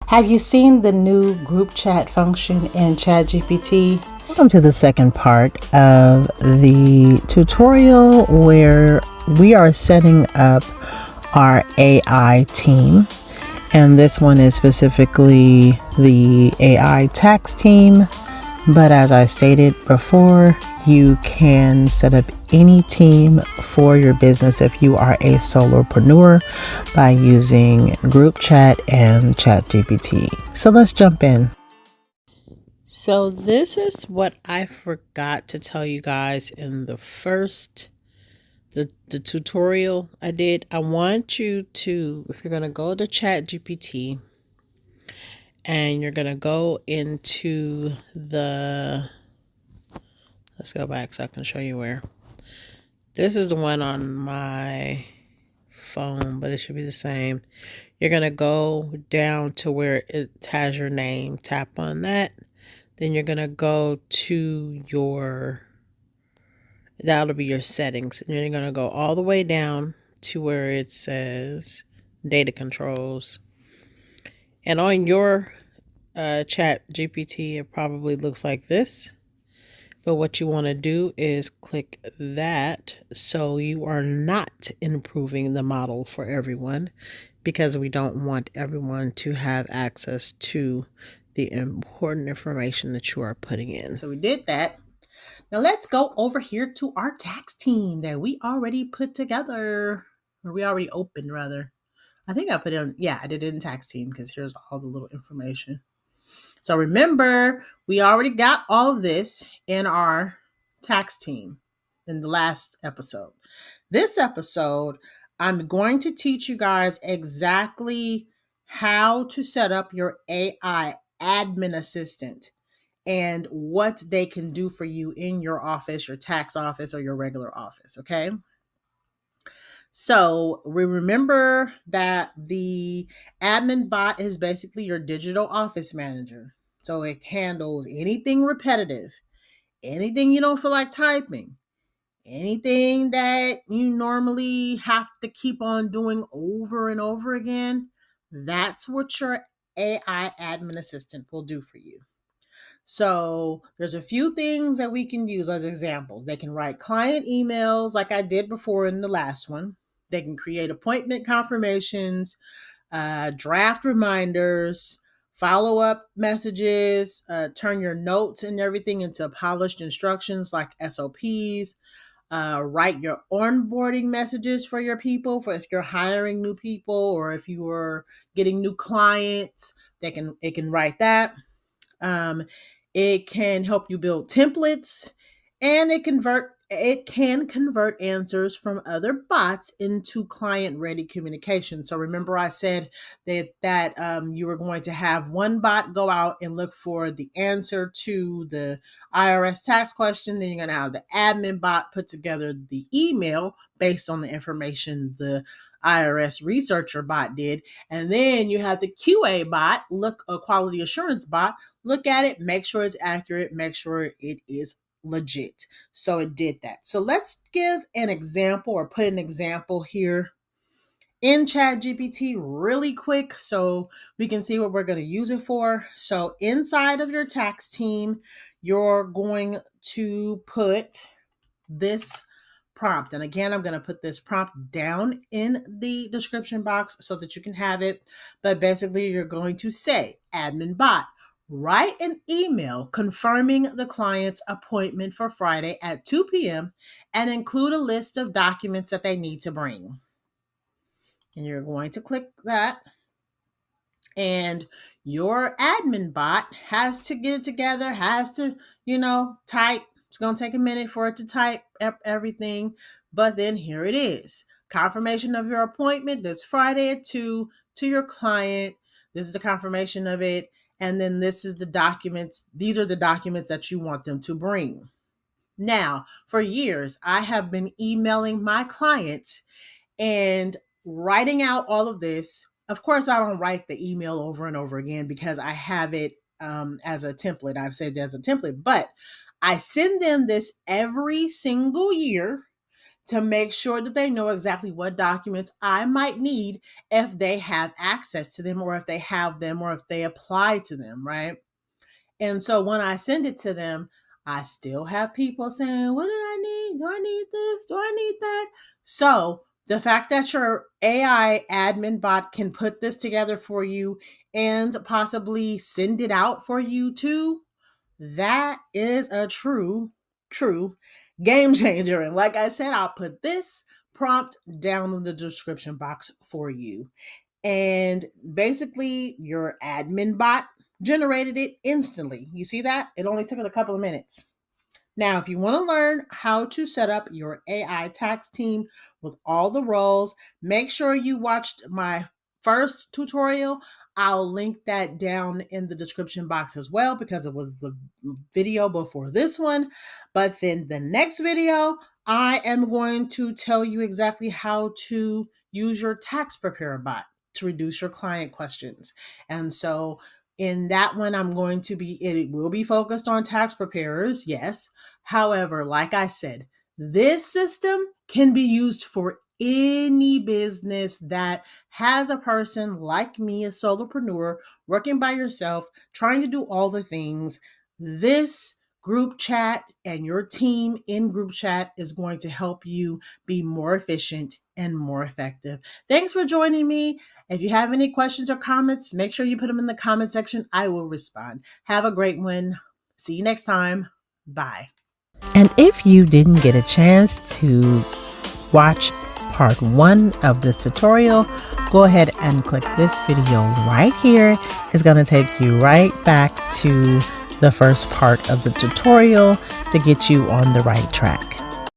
Have you seen the new group chat function in ChatGPT? Welcome to the second part of the tutorial where we are setting up our AI team. And this one is specifically the AI tax team. But as I stated before, you can set up any team for your business if you are a solopreneur by using group chat and ChatGPT. So let's jump in. So this is what I forgot to tell you guys in the tutorial I did. I want you to, if you're going to go to ChatGPT and you're going to go into let's go back so I can show you where. This is the one on my phone, but it should be the same. You're going to go down to where it has your name. Tap on that. Then you're going to go to that'll be your settings. And you're going to go all the way down to where it says data controls. And on your ChatGPT, it probably looks like this. But what you want to do is click that so you are not improving the model for everyone, because we don't want everyone to have access to the important information that you are putting in. So we did that. Now let's go over here to our tax team that we already put together, or we already opened rather. I think I put it on, I did it in tax team because here's all the little information. So remember, we already got all of this in our tax team in the last episode. This episode, I'm going to teach you guys exactly how to set up your AI admin assistant and what they can do for you in your office, your tax office, or your regular office, okay? So we remember that the admin bot is basically your digital office manager. So it handles anything repetitive, anything you don't feel like typing, anything that you normally have to keep on doing over and over again. That's what your AI admin assistant will do for you. So there's a few things that we can use as examples. They can write client emails like I did before in the last one. They can create appointment confirmations, draft reminders, follow-up messages, turn your notes and everything into polished instructions like SOPs, write your onboarding messages for your people, for if you're hiring new people or if you are getting new clients, it can write that. It can help you build templates, and it can convert answers from other bots into client-ready communication. So remember I said that you were going to have one bot go out and look for the answer to the IRS tax question. Then you're going to have the admin bot put together the email based on the information the IRS researcher bot did. And then you have the QA bot, a quality assurance bot, look at it, make sure it's accurate, make sure it is legit. So it did that. So let's give an example or put an example here in ChatGPT really quick so we can see what we're going to use it for. So inside of your tax team, you're going to put this prompt. And again, I'm going to put this prompt down in the description box so that you can have it. But basically, you're going to say, admin bot, write an email confirming the client's appointment for Friday at 2 p.m. and include a list of documents that they need to bring. And you're going to click that. And your admin bot has to get it together, has to, type. It's going to take a minute for it to type everything. But then here it is. Confirmation of your appointment this Friday at 2 to your client. This is the confirmation of it. And then this is the documents. These are the documents that you want them to bring. Now, for years, I have been emailing my clients and writing out all of this. Of course, I don't write the email over and over again because I have it as a template. I've saved it as a template, but I send them this every single year to make sure that they know exactly what documents I might need if they have access to them, or if they have them, or if they apply to them, right? And so when I send it to them, I still have people saying, what did I need? Do I need this? Do I need that? So the fact that your AI admin bot can put this together for you and possibly send it out for you too, that is a true game changer. And like I said, I'll put this prompt down in the description box for you. And basically, your admin bot generated it instantly. You see that? It only took it a couple of minutes. Now, if you want to learn how to set up your AI tax team with all the roles, make sure you watched my first tutorial. I'll link that down in the description box as well, because it was the video before this one. But then the next video, I am going to tell you exactly how to use your tax preparer bot to reduce your client questions. And so in that one, it will be focused on tax preparers, yes. However, like I said, this system can be used for any business that has a person like me, a solopreneur, working by yourself, trying to do all the things. This group chat and your team in group chat is going to help you be more efficient and more effective. Thanks for joining me. If you have any questions or comments, make sure you put them in the comment section. I will respond. Have a great one. See you next time. Bye. And if you didn't get a chance to watch part 1 of this tutorial, go ahead and click this video right here. It's going to take you right back to the first part of the tutorial to get you on the right track.